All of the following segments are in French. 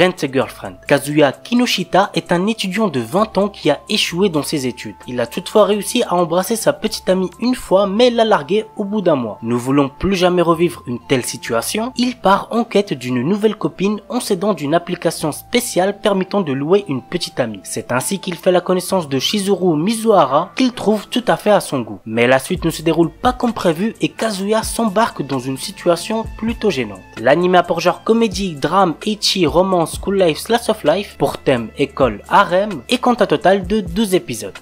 Rent a Girlfriend. Kazuya Kinoshita est un étudiant de 20 ans qui a échoué dans ses études. Il a toutefois réussi à embrasser sa petite amie une fois, mais l'a larguée au bout d'un mois. Ne voulant plus jamais revivre une telle situation, il part en quête d'une nouvelle copine en s'aidant d'une application spéciale permettant de louer une petite amie. C'est ainsi qu'il fait la connaissance de Shizuru Mizuhara, qu'il trouve tout à fait à son goût. Mais la suite ne se déroule pas comme prévu et Kazuya s'embarque dans une situation plutôt gênante. L'anime a pour genre comédie, drame, ecchi, romance, school life, slice of life, pour thème école, harem, et compte un total de 12 épisodes.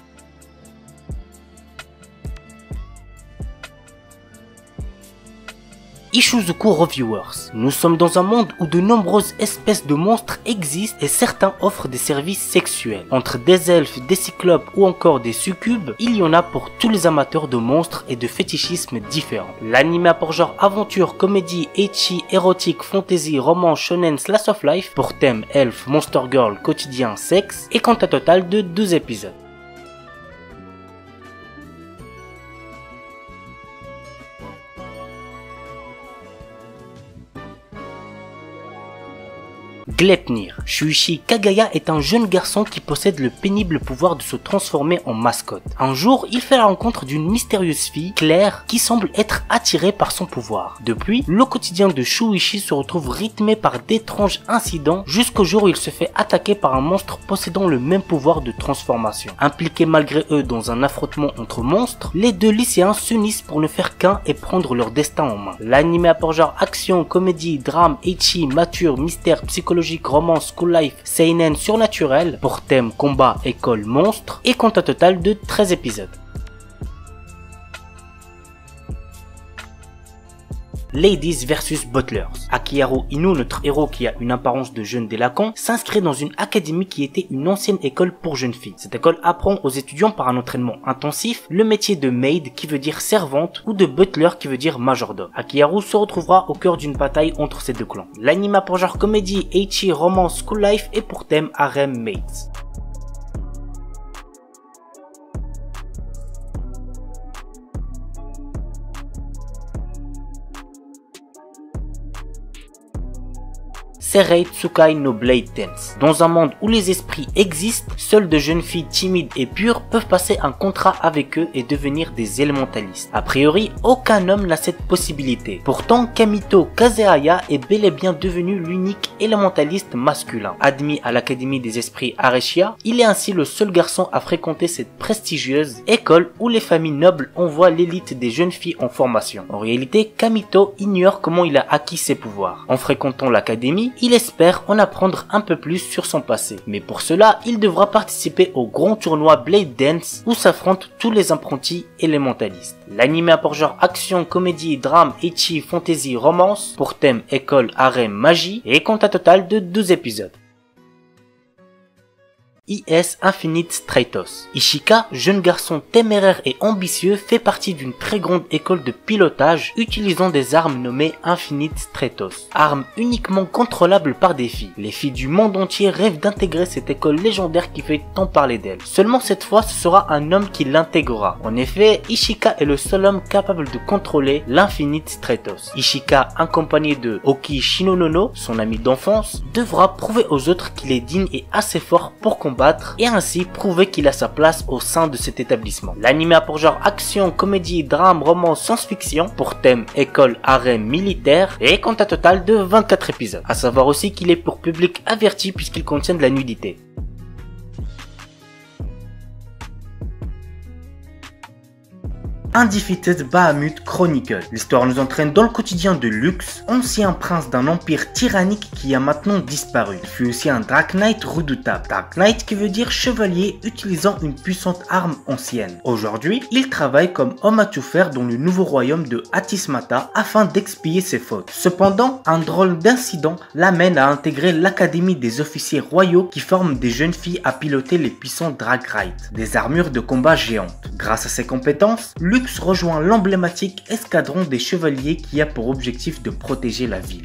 Ishuzoku Reviewers. Nous sommes dans un monde où de nombreuses espèces de monstres existent et certains offrent des services sexuels. Entre des elfes, des cyclopes ou encore des succubes, il y en a pour tous les amateurs de monstres et de fétichismes différents. L'anime a pour genre aventure, comédie, ecchi, érotique, fantasy, roman, shonen, slice of life, pour thème elfe, monster girl, quotidien, sexe, et compte un total de 12 épisodes. Gleipnir. Shuichi Kagaya est un jeune garçon qui possède le pénible pouvoir de se transformer en mascotte. Un jour, il fait la rencontre d'une mystérieuse fille, Claire, qui semble être attirée par son pouvoir. Depuis, le quotidien de Shuichi se retrouve rythmé par d'étranges incidents jusqu'au jour où il se fait attaquer par un monstre possédant le même pouvoir de transformation. Impliqués malgré eux dans un affrontement entre monstres, les deux lycéens s'unissent pour ne faire qu'un et prendre leur destin en main. L'anime a pour genre action, comédie, drame, ecchi, mature, mystère, psychologique, romance, school life, seinen, surnaturel, pour thème combat, école, monstre, et compte un total de 13 épisodes. Ladies vs Butlers. Akiharu Inu, notre héros qui a une apparence de jeune délinquant, s'inscrit dans une académie qui était une ancienne école pour jeunes filles. Cette école apprend aux étudiants par un entraînement intensif le métier de maid qui veut dire servante ou de butler qui veut dire majordome. Akiharu se retrouvera au cœur d'une bataille entre ces deux clans. L'anime a pour genre comédie, ecchi, romance, school life et pour thème harem maids. Serei Tsukai no Blade Dance. Dans un monde où les esprits existent, seules de jeunes filles timides et pures peuvent passer un contrat avec eux et devenir des élémentalistes. A priori, aucun homme n'a cette possibilité. Pourtant, Kamito Kazeaya est bel et bien devenu l'unique élémentaliste masculin. Admis à l'Académie des Esprits Areshia, il est ainsi le seul garçon à fréquenter cette prestigieuse école où les familles nobles envoient l'élite des jeunes filles en formation. En réalité, Kamito ignore comment il a acquis ses pouvoirs. En fréquentant l'académie, il espère en apprendre un peu plus sur son passé. Mais pour cela, il devra participer au grand tournoi Blade Dance où s'affrontent tous les apprentis élémentalistes. L'anime a pour genre action, comédie, drame, ecchi, fantasy, romance, pour thème école, harem, magie, et compte un total de 12 épisodes. IS Infinite Stratos. Ishika, jeune garçon téméraire et ambitieux, fait partie d'une très grande école de pilotage utilisant des armes nommées Infinite Stratos. Armes uniquement contrôlables par des filles. Les filles du monde entier rêvent d'intégrer cette école légendaire qui fait tant parler d'elle. Seulement cette fois, ce sera un homme qui l'intégrera. En effet, Ishika est le seul homme capable de contrôler l'Infinite Stratos. Ishika, accompagné de Oki Shinonono, son ami d'enfance, devra prouver aux autres qu'il est digne et assez fort pour combattre et ainsi prouver qu'il a sa place au sein de cet établissement. L'anime a pour genre action, comédie, drame, roman, science-fiction, pour thème école, harem, militaire, et compte un total de 24 épisodes. A savoir aussi qu'il est pour public averti puisqu'il contient de la nudité. Undefeated Bahamut Chronicle. L'histoire nous entraîne dans le quotidien de Lux, ancien prince d'un empire tyrannique qui a maintenant disparu. Il fut aussi un Dark Knight redoutable. Dark Knight qui veut dire chevalier utilisant une puissante arme ancienne. Aujourd'hui, il travaille comme homme à tout faire dans le nouveau royaume de Atismata afin d'expier ses fautes. Cependant, un drôle d'incident l'amène à intégrer l'académie des officiers royaux qui forment des jeunes filles à piloter les puissants Drag Ride, des armures de combat géantes. Grâce à ses compétences, Lux rejoint l'emblématique escadron des chevaliers qui a pour objectif de protéger la ville.